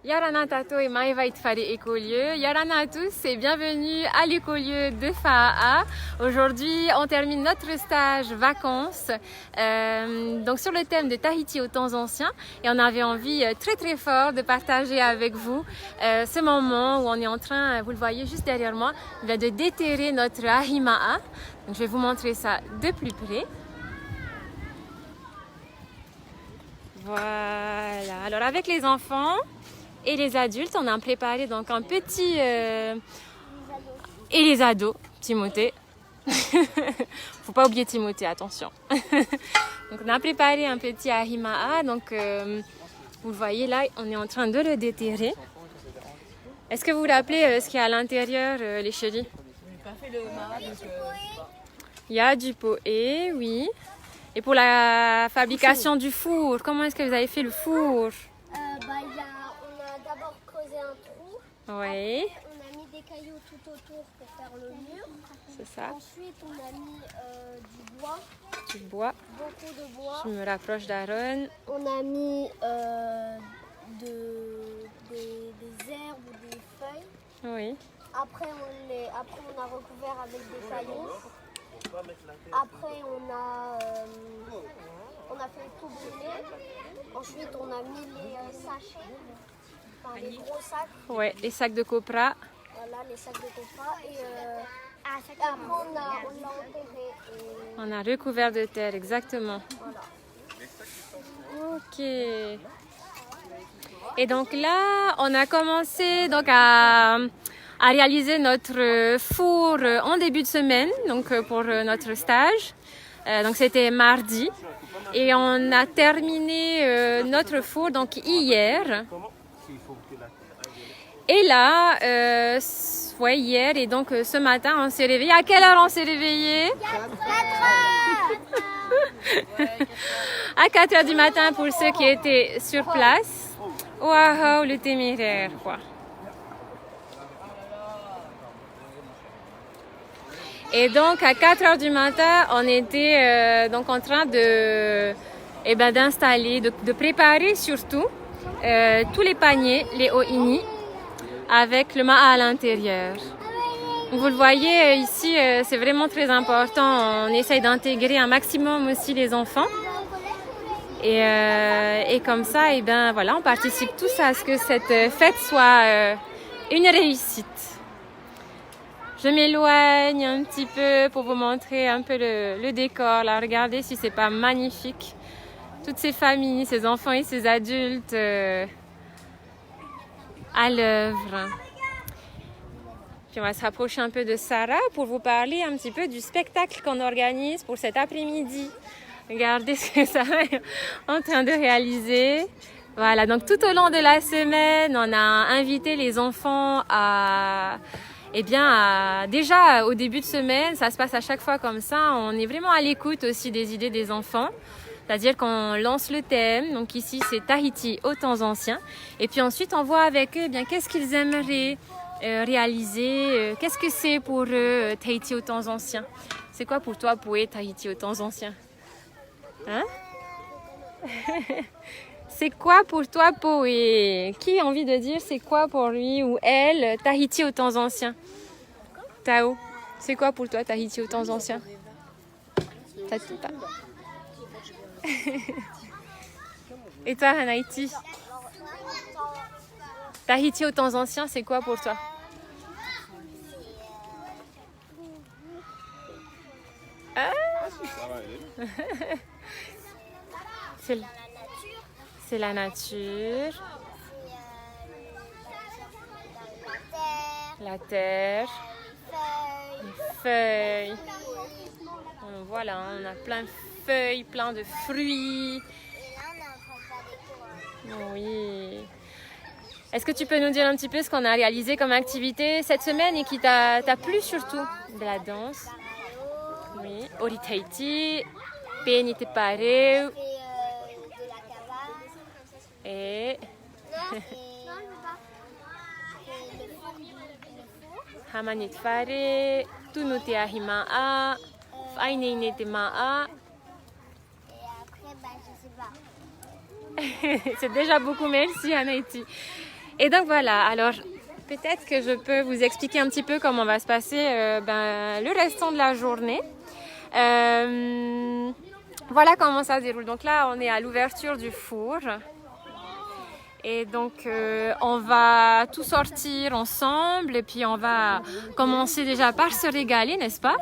Yarana Tato et Maeva Itfari écolieu. Yarana à tous et bienvenue à l'écolieu de Fa'a. Aujourd'hui, on termine notre stage vacances donc sur le thème de Tahiti aux temps anciens et on avait envie très fort de partager avec vous ce moment où on est en train, vous le voyez juste derrière moi, de déterrer notre ahima'a. Donc, je vais vous montrer ça de plus près. Voilà. Alors avec les enfants et les adultes, on a préparé donc un petit et les ados, Timothée. Faut pas oublier Timothée, attention. Donc on a préparé un petit ahima'a. Donc vous le voyez là, on est en train de le déterrer. Est-ce que vous vous rappelez ce qu'il y a à l'intérieur, les chéris? Il y a du poé, oui. Et pour la fabrication du four, comment est-ce que vous avez fait le four? On a d'abord creusé un trou. Oui. Après, on a mis des cailloux tout autour pour faire le mur. C'est ça. Ensuite, on a mis du bois. Du bois. Beaucoup de bois. Je me rapproche d'Aaron. On a mis des herbes ou des feuilles. Oui. Après, on a recouvert avec des cailloux. Après, on a fait tout brûler. Ensuite, on a mis les sachets, enfin les gros sacs. Ouais, les sacs de copra. Voilà, les sacs de copra. Et après, on l'a enterré. On a recouvert de terre, exactement. Voilà. Ok. Et donc là, on a commencé donc à réaliser notre four en début de semaine, donc pour notre stage. Donc c'était mardi. Et on a terminé notre four donc hier. Et là, ouais, hier et donc ce matin, on s'est réveillé. À quelle heure on s'est réveillé? 4 heures. À 4 heures du matin pour ceux qui étaient sur place. Waouh, le téméraire, quoi. Et donc à 4 heures du matin, on était donc en train d'installer, de préparer surtout tous les paniers, les o'ini, avec le ma'a à l'intérieur. Vous le voyez ici, c'est vraiment très important. On essaye d'intégrer un maximum aussi les enfants. Et comme ça, voilà, on participe tous à ce que cette fête soit une réussite. Je m'éloigne un petit peu pour vous montrer un peu le décor. Là, regardez si c'est pas magnifique. Toutes ces familles, ces enfants et ces adultes à l'œuvre. Puis on va se rapprocher un peu de Sarah pour vous parler un petit peu du spectacle qu'on organise pour cet après-midi. Regardez ce que Sarah est en train de réaliser. Voilà, donc tout au long de la semaine, on a invité les enfants déjà au début de semaine, ça se passe à chaque fois comme ça, on est vraiment à l'écoute aussi des idées des enfants. C'est-à-dire qu'on lance le thème, donc ici c'est Tahiti aux temps anciens. Et puis ensuite on voit avec eux qu'est-ce qu'ils aimeraient réaliser, qu'est-ce que c'est pour eux Tahiti aux temps anciens. C'est quoi pour toi Poé Tahiti aux temps anciens? Hein? C'est quoi pour toi Poé? Qui a envie de dire c'est quoi pour lui ou elle Tahiti aux temps anciens? Tao, c'est quoi pour toi Tahiti aux temps anciens? Ça te dit pas? Et toi Hanaïti? Tahiti aux temps anciens, c'est quoi pour toi? C'est la nature. La terre. Les feuilles. Voilà, on a plein de feuilles, plein de fruits. Oui. Est-ce que tu peux nous dire un petit peu ce qu'on a réalisé comme activité cette semaine et qui t'a plu surtout? De la danse. Oui. Ori Tahiti. Peni te pareu. Et Hamanit fare, Tunu te ahima'a, Faineine te ma'a. Et après, je sais pas. C'est déjà beaucoup, merci Anaïti. Et donc voilà, alors peut-être que je peux vous expliquer un petit peu comment va se passer le restant de la journée. Voilà comment ça se déroule. Donc là, on est à l'ouverture du four. Et donc, on va tout sortir ensemble et puis on va commencer déjà par se régaler, n'est-ce pas?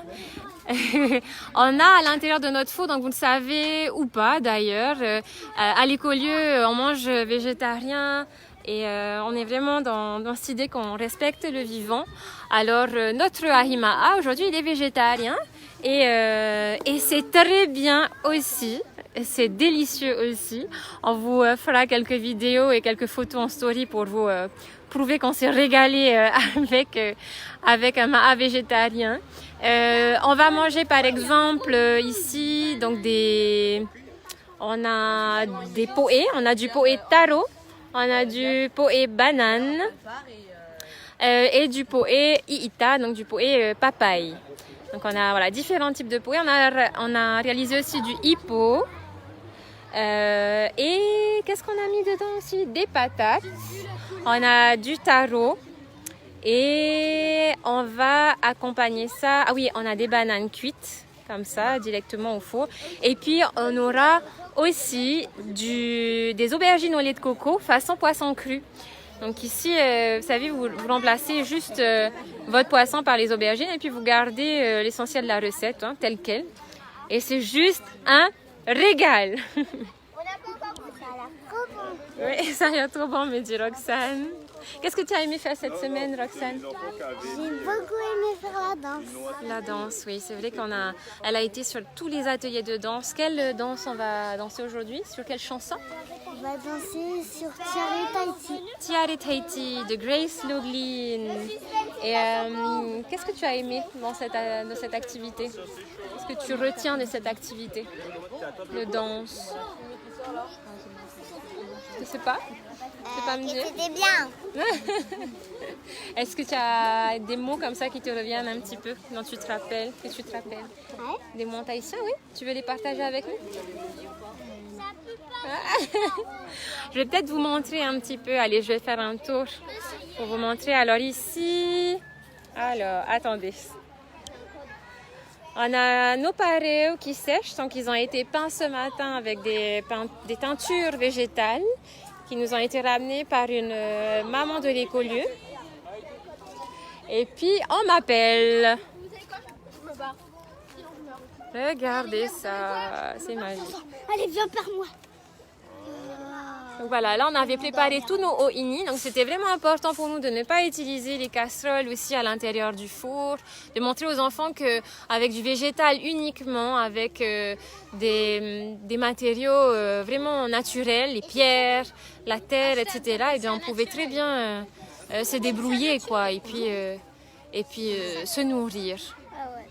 On a à l'intérieur de notre four, donc vous le savez ou pas d'ailleurs, à l'Écolieu, on mange végétarien et on est vraiment dans cette idée qu'on respecte le vivant. Alors, notre Ahima'a, aujourd'hui, il est végétarien et c'est très bien aussi. C'est délicieux aussi. On vous fera quelques vidéos et quelques photos en story pour vous prouver qu'on s'est régalé avec un ma'a végétarien. On va manger par exemple ici donc on a des poés, on a du poé taro, on a du poé banane et du poé iita, donc du poé papaye. Donc on a différents types de poés. On a réalisé aussi du hippo. Et qu'est-ce qu'on a mis dedans aussi? Des patates. On a du taro. Et on va accompagner ça. Ah oui, on a des bananes cuites, comme ça, directement au four. Et puis, on aura aussi des aubergines au lait de coco façon poisson cru. Donc ici, vous savez, vous remplacez juste votre poisson par les aubergines et puis vous gardez l'essentiel de la recette, tel quel. Et c'est juste un régal. Oui, ça a l'air trop bon, me dit Roxane. Qu'est-ce que tu as aimé faire cette semaine, Roxane? J'ai beaucoup aimé faire la danse. La danse, oui, c'est vrai elle a été sur tous les ateliers de danse. Quelle danse on va danser aujourd'hui? Sur quelle chanson? On va danser sur Tiare Tahiti. Tiare Tahiti de Grace Loughlin. Et qu'est-ce que tu as aimé dans cette activité? Qu'est-ce que tu retiens de cette activité de danse? Je ne sais pas. Tu peux pas me dire? C'était bien. Est-ce que tu as des mots comme ça qui te reviennent un petit peu, dont tu te rappelles, que tu te rappelles? Ouais. Des mots tahitiens, oui? Tu veux les partager avec nous? Je vais peut-être vous montrer un petit peu. Allez, je vais faire un tour pour vous montrer. Alors ici, attendez. On a nos pareos qui sèchent, donc ils ont été peints ce matin avec des teintures végétales qui nous ont été ramenées par une maman de l'Écolieu. Et puis on m'appelle. Regardez ça, c'est magique. Allez, viens par moi. Donc voilà, là on avait préparé tous nos o'ini, donc c'était vraiment important pour nous de ne pas utiliser les casseroles aussi à l'intérieur du four, de montrer aux enfants qu'avec du végétal uniquement, avec des matériaux vraiment naturels, les pierres, la terre, etc., et bien on pouvait très bien se débrouiller quoi, et puis se nourrir. Ah ouais.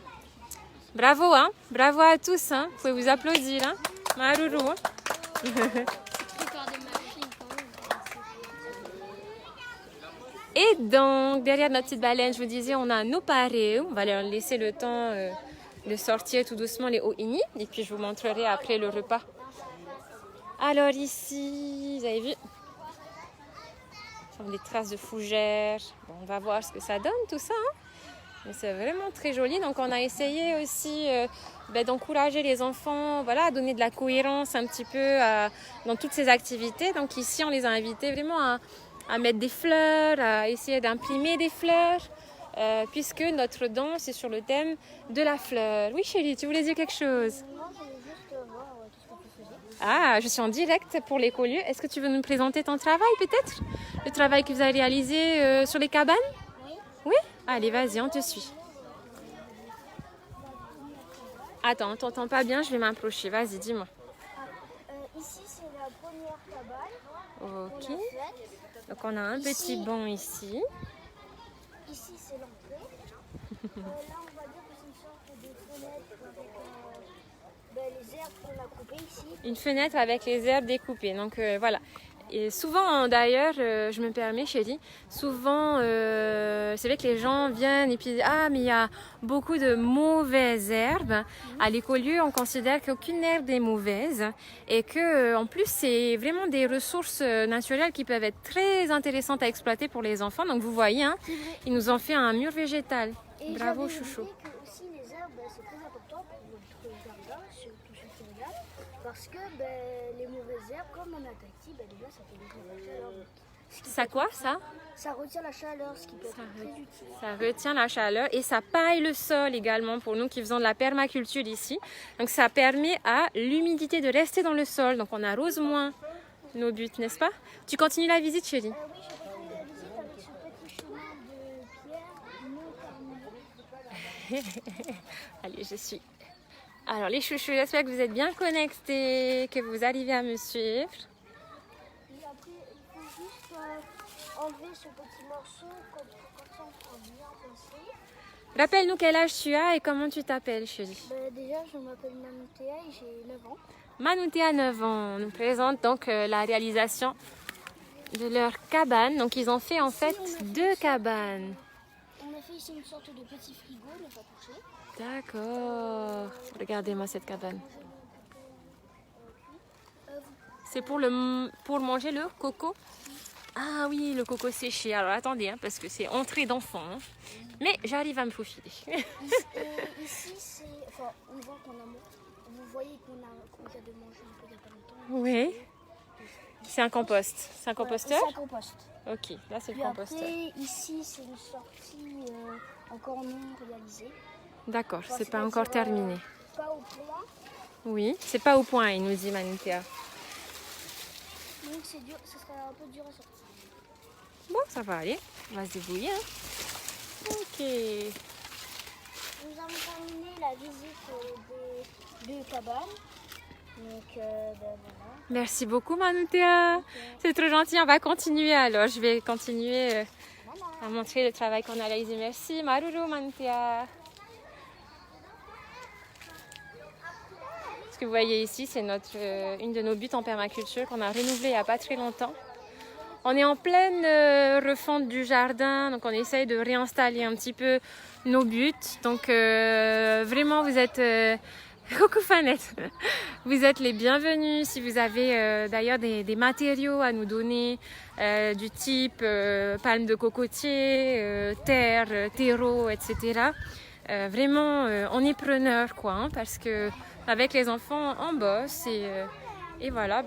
Bravo, hein, bravo à tous, hein, vous pouvez vous applaudir, hein, Maruru. Et donc, derrière notre petite baleine, je vous disais, on a nos pareos. On va leur laisser le temps de sortir tout doucement les o'ini. Et puis, je vous montrerai après le repas. Alors ici, vous avez vu, des traces de fougères. Bon, on va voir ce que ça donne, tout ça. Hein. Mais c'est vraiment très joli. Donc, on a essayé aussi d'encourager les enfants, voilà, à donner de la cohérence un petit peu dans toutes ces activités. Donc, ici, on les a invités vraiment à mettre des fleurs, à essayer d'imprimer des fleurs, puisque notre danse est sur le thème de la fleur. Oui, chérie, tu voulais dire quelque chose? Non, je voulais juste voir tout ce que tu faisais. Ah, je suis en direct pour l'Écolieu. Est-ce que tu veux nous présenter ton travail, peut-être? Le travail que vous avez réalisé sur les cabanes? Oui. Oui? Allez, vas-y, on te suit. Attends, on t'entend pas bien, je vais m'approcher. Vas-y, dis-moi. Ici, c'est la première cabane. Ok. On a faite. Donc, on a un petit banc ici. Ici, c'est l'entrée. Là, on va dire que c'est une sorte de fenêtre avec les herbes qu'on a coupées ici. Une fenêtre avec les herbes découpées. Donc, voilà. Et souvent, d'ailleurs, je me permets, chérie, souvent, c'est vrai que les gens viennent et puis disent ah, mais il y a beaucoup de mauvaises herbes. À l'écolieu, on considère qu'aucune herbe n'est mauvaise et que, en plus, c'est vraiment des ressources naturelles qui peuvent être très intéressantes à exploiter pour les enfants. Donc, vous voyez, hein, ils nous ont fait un mur végétal. Et Bravo, j'avais chouchou. oublié que aussi les herbes, c'est très important pour notre jardin, surtout ceux qui regardent, parce que les mauvaises herbes, comme en Tahiti, déjà ça fait retenir la chaleur. Ça quoi, ça? Ça retient la chaleur, ce qui peut être très utile. Ça retient la chaleur et ça paille le sol également pour nous qui faisons de la permaculture ici. Donc ça permet à l'humidité de rester dans le sol. Donc on arrose moins nos buts, n'est-ce pas? Tu continues la visite, chérie? Oui, je continue la visite avec ce petit chemin de pierre non carnivore. Allez, je suis. Alors les chouchous, j'espère que vous êtes bien connectés, que vous arrivez à me suivre. Et après, il faut juste enlever ce petit morceau comme ça on pourra bien passer. Rappelle-nous quel âge tu as et comment tu t'appelles, chérie. Déjà, je m'appelle Manoutéa et j'ai 9 ans. Manoutéa, 9 ans, nous présente donc la réalisation de leur cabane. Donc ils ont fait en fait 2 cabanes. On a fait ici une sorte de petit frigo, ne pas toucher. D'accord. Regardez-moi cette cabane. Euh, C'est pour manger le coco? Ah oui, le coco séché. Alors attendez, hein, parce que c'est entrée d'enfant. Hein. Mais j'arrive à me faufiler. Ici, c'est. Enfin, on voit qu'on a. Vous voyez qu'on vient de manger un peu il n'y a pas longtemps. Oui. C'est un compost. C'est un composteur? C'est un compost. Ok, là c'est le Puis composteur. après, ici, c'est une sortie encore non réalisée. D'accord, Enfin, c'est pas encore terminé. Pas au point. Oui, c'est pas au point, il nous dit Manoutéa. Donc c'est dur, ce sera un peu dur à sortir. Bon, ça va aller. On va se débrouiller. Hein. Ok. Nous avons terminé la visite des cabanes. Donc voilà. Merci beaucoup Manoutéa. C'est trop gentil, on va continuer alors. Je vais continuer à montrer le travail qu'on a réalisé. Merci Maruru Manoutéa. Ce que vous voyez ici, c'est une de nos buttes en permaculture qu'on a renouvelée il n'y a pas très longtemps. On est en pleine refonte du jardin, donc on essaye de réinstaller un petit peu nos buts. Donc vraiment, vous êtes... Coucou Fanette. Vous êtes les bienvenus si vous avez d'ailleurs des matériaux à nous donner du type palme de cocotier, terre, terreau, etc. Vraiment, on est preneur quoi, hein, parce que avec les enfants, on bosse et voilà,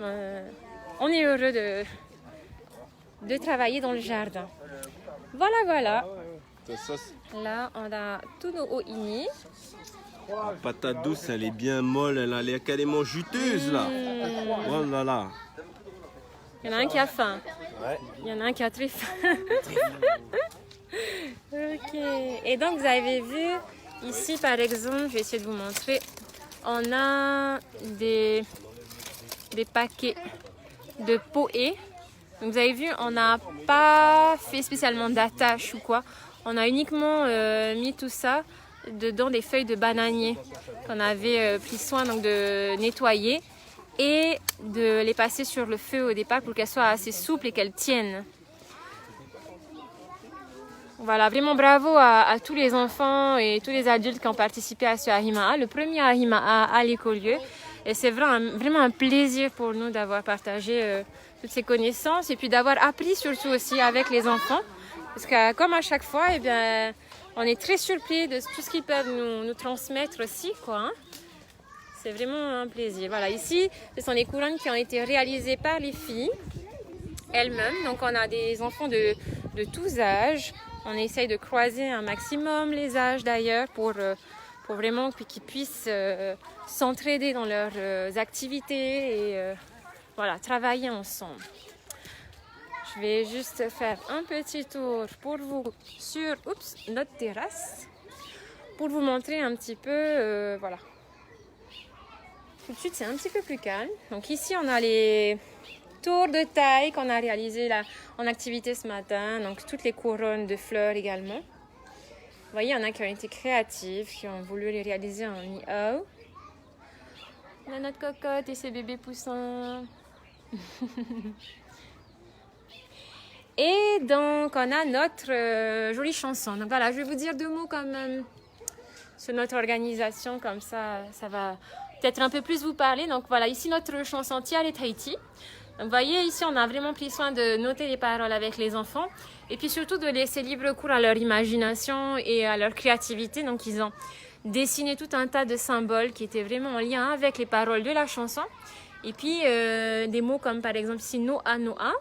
on est heureux de travailler dans le jardin. Voilà. Là, on a tous nos oini. La patate douce, elle est bien molle, elle a l'air carrément juteuse là. Oh là là. Il y en a un qui a faim. Ouais. Il y en a un qui a très faim. Ok. Et donc, vous avez vu, ici par exemple, je vais essayer de vous montrer, on a des paquets de poés. Donc, vous avez vu, on n'a pas fait spécialement d'attache ou quoi. On a uniquement mis tout ça dedans des feuilles de bananier qu'on avait pris soin donc, de nettoyer et de les passer sur le feu au départ pour qu'elles soient assez souples et qu'elles tiennent. Voilà, vraiment bravo à tous les enfants et tous les adultes qui ont participé à ce Ahimaa, le premier Ahimaa à l'écolieu. Et c'est vraiment un plaisir pour nous d'avoir partagé toutes ces connaissances et puis d'avoir appris surtout aussi avec les enfants. Parce que comme à chaque fois, eh bien, on est très surpris de tout ce qu'ils peuvent nous transmettre aussi, quoi. Hein. C'est vraiment un plaisir. Voilà, ici, ce sont les couronnes qui ont été réalisées par les filles elles-mêmes. Donc, on a des enfants de tous âges. On essaye de croiser un maximum les âges d'ailleurs pour vraiment qu'ils puissent s'entraider dans leurs activités et voilà, travailler ensemble. Je vais juste faire un petit tour pour vous sur notre terrasse pour vous montrer un petit peu, voilà. Tout de suite, c'est un petit peu plus calme. Donc ici, on a les tours de taille qu'on a réalisées là, en activité ce matin. Donc toutes les couronnes de fleurs également. Vous voyez, il y en a qui ont été créatives, qui ont voulu les réaliser en ni-hao. On a notre cocotte et ses bébés poussins. Et donc, on a notre jolie chanson. Donc voilà, je vais vous dire 2 mots comme sur notre organisation, comme ça va peut-être un peu plus vous parler. Donc voilà, ici notre chanson Tiare Tahiti. Donc vous voyez, ici on a vraiment pris soin de noter les paroles avec les enfants et puis surtout de laisser libre cours à leur imagination et à leur créativité. Donc ils ont dessiné tout un tas de symboles qui étaient vraiment en lien avec les paroles de la chanson. Et puis des mots comme par exemple ici Noa Noa.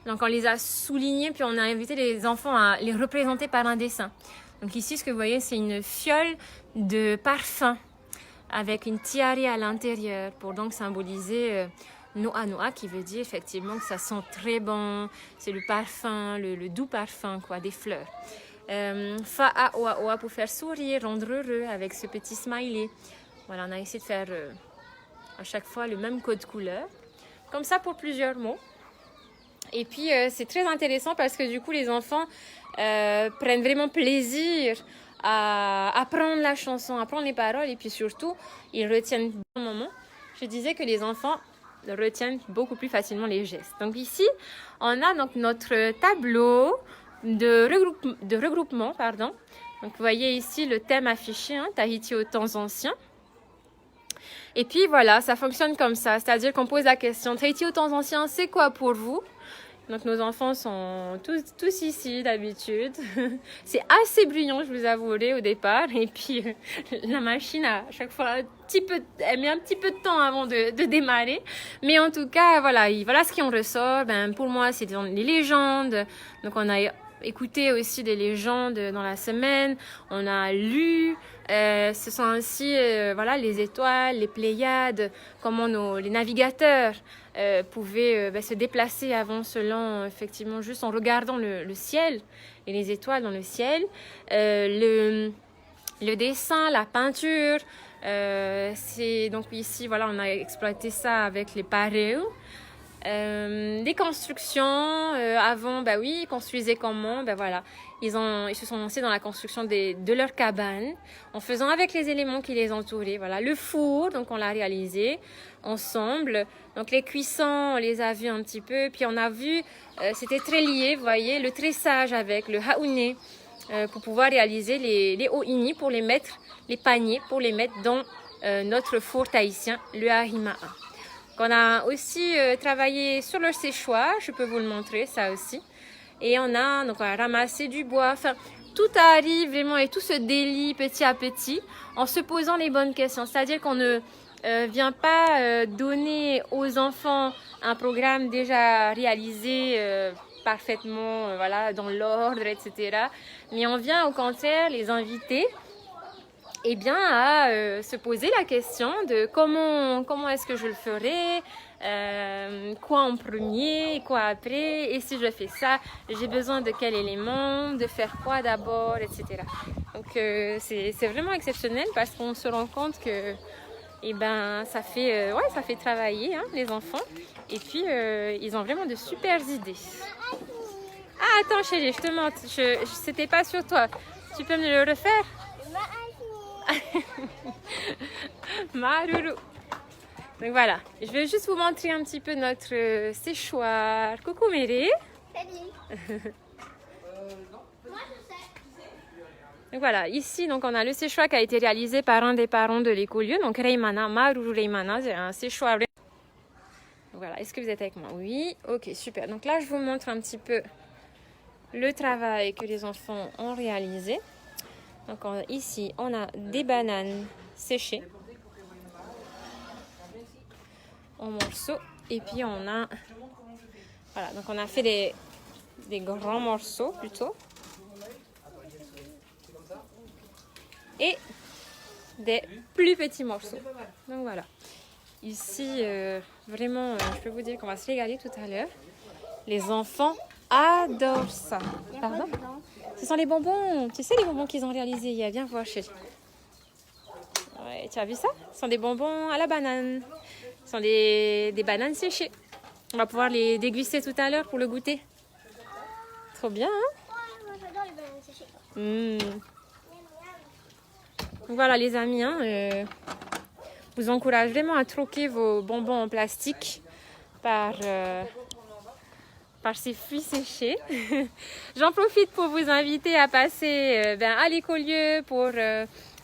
Donc on les a soulignés puis on a invité les enfants à les représenter par un dessin. Donc ici ce que vous voyez c'est une fiole de parfum avec une tiare à l'intérieur pour donc symboliser Noa Noa qui veut dire effectivement que ça sent très bon, c'est le parfum, le doux parfum quoi, des fleurs. Fa'a Oa Oa pour faire sourire, rendre heureux avec ce petit smiley. Voilà, on a essayé de faire à chaque fois le même code couleur, comme ça pour plusieurs mots. Et puis c'est très intéressant parce que du coup les enfants prennent vraiment plaisir à apprendre la chanson, à apprendre les paroles et puis surtout ils retiennent un moment. Je disais que les enfants retiennent beaucoup plus facilement les gestes. Donc ici on a donc notre tableau de regroupement, pardon. Donc vous voyez ici le thème affiché, hein, Tahiti aux temps anciens. Et puis voilà, ça fonctionne comme ça, c'est-à-dire qu'on pose la question Tahiti aux temps anciens, c'est quoi pour vous? Donc nos enfants sont tous ici d'habitude. C'est assez bruyant, je vous avouerai au départ. Et puis la machine à chaque fois elle met un petit peu de temps avant de démarrer. Mais en tout cas, voilà ce qui en ressort. Ben, pour moi, c'est les légendes. Donc on a écouté aussi des légendes dans la semaine. On a lu. Ce sont aussi les étoiles, les Pléiades, comment les navigateurs pouvaient se déplacer avant selon effectivement juste en regardant le ciel et les étoiles dans le ciel. Le dessin, la peinture, c'est donc ici voilà on a exploité ça avec les pareos. Des constructions avant ils construisaient comment voilà ils se sont lancés dans la construction de leur cabane en faisant avec les éléments qui les entouraient. Voilà le four, donc on l'a réalisé ensemble. Donc les cuissons on les a vus un petit peu, puis on a vu c'était très lié, vous voyez, le tressage avec le haune pour pouvoir réaliser les oini pour les mettre, les paniers pour les mettre dans notre four tahitien, le ahima'a. On a aussi travaillé sur le séchoir, je peux vous le montrer ça aussi. Et on a ramassé du bois, enfin tout arrive vraiment et tout se délie petit à petit en se posant les bonnes questions. C'est-à-dire qu'on ne vient pas donner aux enfants un programme déjà réalisé parfaitement dans l'ordre, etc. Mais on vient au contraire les inviter à se poser la question de comment est-ce que je le ferai, quoi en premier, quoi après, et si je fais ça, j'ai besoin de quel élément, de faire quoi d'abord, etc. Donc c'est vraiment exceptionnel parce qu'on se rend compte que ça fait travailler les enfants et puis ils ont vraiment de super idées. Ah attends chérie, je te montre, c'était pas sur toi, tu peux me le refaire? Maruru. Donc voilà, je vais juste vous montrer un petit peu notre séchoir. Coucou Méré. Salut. Donc voilà, ici donc on a le séchoir qui a été réalisé par un des parents de l'écolieu, donc Reimana, Maruru Reimana, c'est un séchoir. Voilà, est-ce que vous êtes avec moi? Oui, ok, super. Donc là je vous montre un petit peu le travail que les enfants ont réalisé. Donc ici, on a des bananes séchées en morceaux. Et puis on a... Voilà, donc on a fait des grands morceaux plutôt. Et des plus petits morceaux. Donc voilà. Ici, vraiment, je peux vous dire qu'on va se régaler tout à l'heure. Les enfants adorent ça. Pardon ? Ce sont les bonbons. Tu sais les bonbons qu'ils ont réalisés hier. Viens voir, chérie. Ouais, tu as vu ça? Ce sont des bonbons à la banane. Ce sont des bananes séchées. On va pouvoir les déguster tout à l'heure pour le goûter. Trop bien, hein? Ouais, moi j'adore les bananes séchées. Donc voilà les amis, je vous encourage vraiment à troquer vos bonbons en plastique par par ces fruits séchés. J'en profite pour vous inviter à passer à l'écolieu pour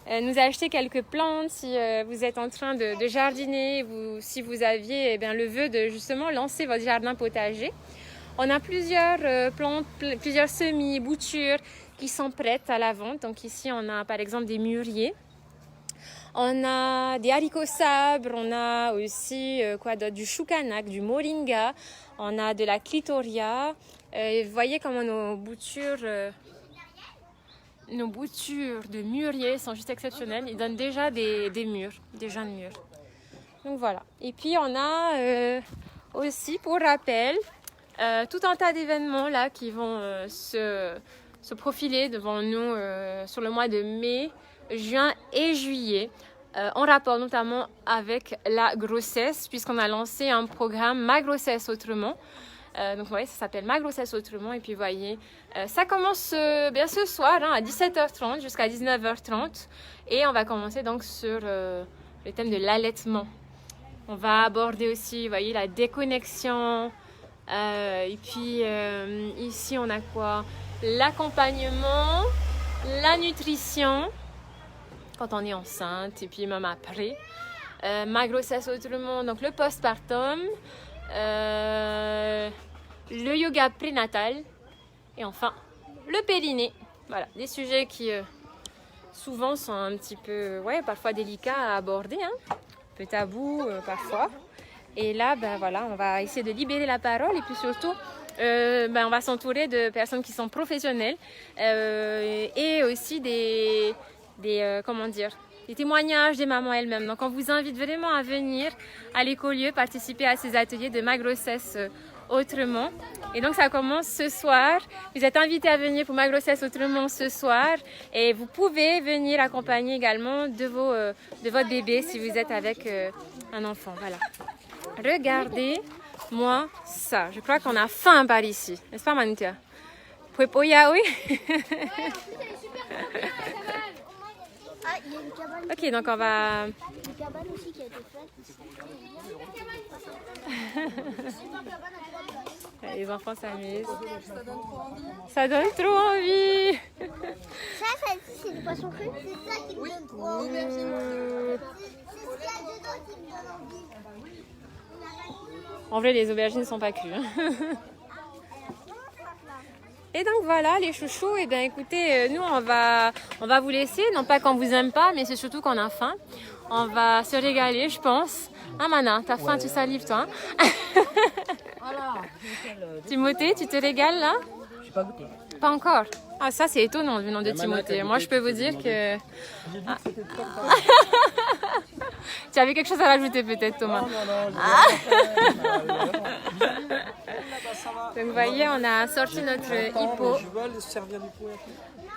nous acheter quelques plantes si vous êtes en train de jardiner, si vous aviez le vœu de justement lancer votre jardin potager. On a plusieurs plantes, plusieurs semis, boutures qui sont prêtes à la vente. Donc ici, on a par exemple des mûriers. On a des haricots sabres, on a aussi du choucanac, du moringa, on a de la clitoria. Vous voyez comment nos boutures de mûriers sont juste exceptionnelles. Ils donnent déjà des mûres, des jeunes mûres. Donc voilà. Et puis on a aussi, pour rappel, tout un tas d'événements là qui vont se profiler devant nous sur le mois de mai, juin et juillet, en rapport notamment avec la grossesse, puisqu'on a lancé un programme Ma grossesse autrement. Donc vous voyez, ça s'appelle Ma grossesse autrement. Et puis vous voyez, ça commence ce soir à 17h30 jusqu'à 19h30. Et on va commencer donc sur le thème de l'allaitement. On va aborder aussi, vous voyez, la déconnexion. Et puis ici, on a quoi? L'accompagnement, la nutrition, quand on est enceinte, et puis même après. Ma grossesse autrement, donc le postpartum. Le yoga prénatal et enfin le périnée. Voilà, des sujets qui souvent sont un petit peu, parfois délicats à aborder, un peu tabou parfois. Et là, voilà, on va essayer de libérer la parole et puis surtout, on va s'entourer de personnes qui sont professionnelles et aussi des témoignages des mamans elles-mêmes. Donc, on vous invite vraiment à venir à l'écolieu, participer à ces ateliers de Ma grossesse autrement. Et donc, ça commence ce soir. Vous êtes invités à venir pour Ma grossesse autrement ce soir. Et vous pouvez venir accompagner également de votre bébé si vous êtes avec un enfant. Voilà. Regardez-moi ça. Je crois qu'on a faim par ici. N'est-ce pas, Manutia? Puepoya, oui? Ah, il y a une cabane. Ok, donc on va... Une cabane aussi qui a été faite. Les enfants s'amusent. Ça donne trop envie. Ça c'est du poisson cru. C'est ça qui me donne trop envie. C'est ce qu'il y a dedans qui me donne envie. En vrai, les aubergines ne sont pas crues. Et donc voilà les chouchous, et bien écoutez, nous on va vous laisser, non pas qu'on vous aime pas, mais c'est surtout qu'on a faim. On va se régaler, je pense. Ah Mana, t'as faim, tu salives toi. Voilà. Timothée, tu te régales là? Je sais pas goûté. Pas encore. Ah ça c'est étonnant venant de Timothée. Moi je peux vous dire que... Ah. Tu avais quelque chose à rajouter peut-être Thomas? Donc vous voyez, on a sorti notre hippo. Je veux le servir du pot.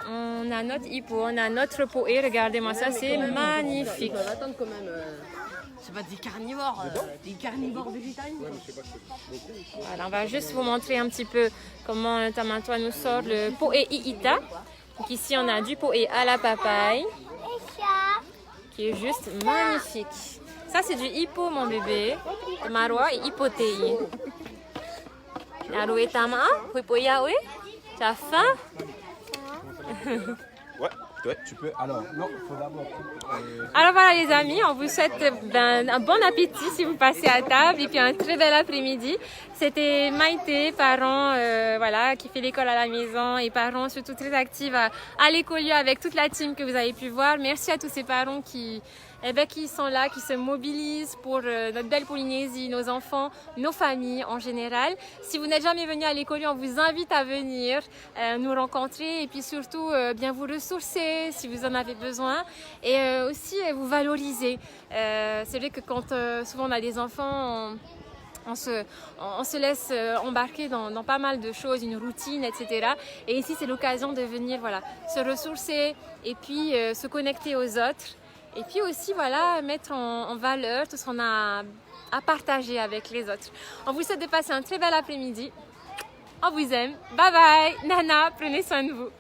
On a notre hippo, on a notre poé. Regardez-moi ça, c'est magnifique. On va attendre quand même. C'est pas des carnivores végétariens. Voilà, on va juste vous montrer un petit peu comment Tamantoa nous sort le poé iita. Donc ici on a du poé à la papaye, qui est juste magnifique. Ça c'est du hippo mon bébé. Marwa et hippotei. Narué tama, huipoya oui. Tu as faim? Ouais, tu peux. Alors, non, il faut d'abord. Alors voilà les amis, on vous souhaite un bon appétit si vous passez à table et puis un très bel après-midi. C'était Maïté, parent qui fait l'école à la maison et parents surtout très actifs à l'écolieu avec toute la team que vous avez pu voir. Merci à tous ces parents qui sont là, qui se mobilisent pour notre belle Polynésie, nos enfants, nos familles en général. Si vous n'êtes jamais venu à l'écolieu, on vous invite à venir nous rencontrer et puis surtout bien vous ressourcer si vous en avez besoin et aussi vous valoriser. C'est vrai que quand souvent on a des enfants, on se laisse embarquer dans pas mal de choses, une routine, etc. Et ici, c'est l'occasion de venir se ressourcer et puis se connecter aux autres. Et puis aussi, mettre en valeur tout ce qu'on a à partager avec les autres. On vous souhaite de passer un très bel après-midi. On vous aime. Bye bye. Nana, prenez soin de vous.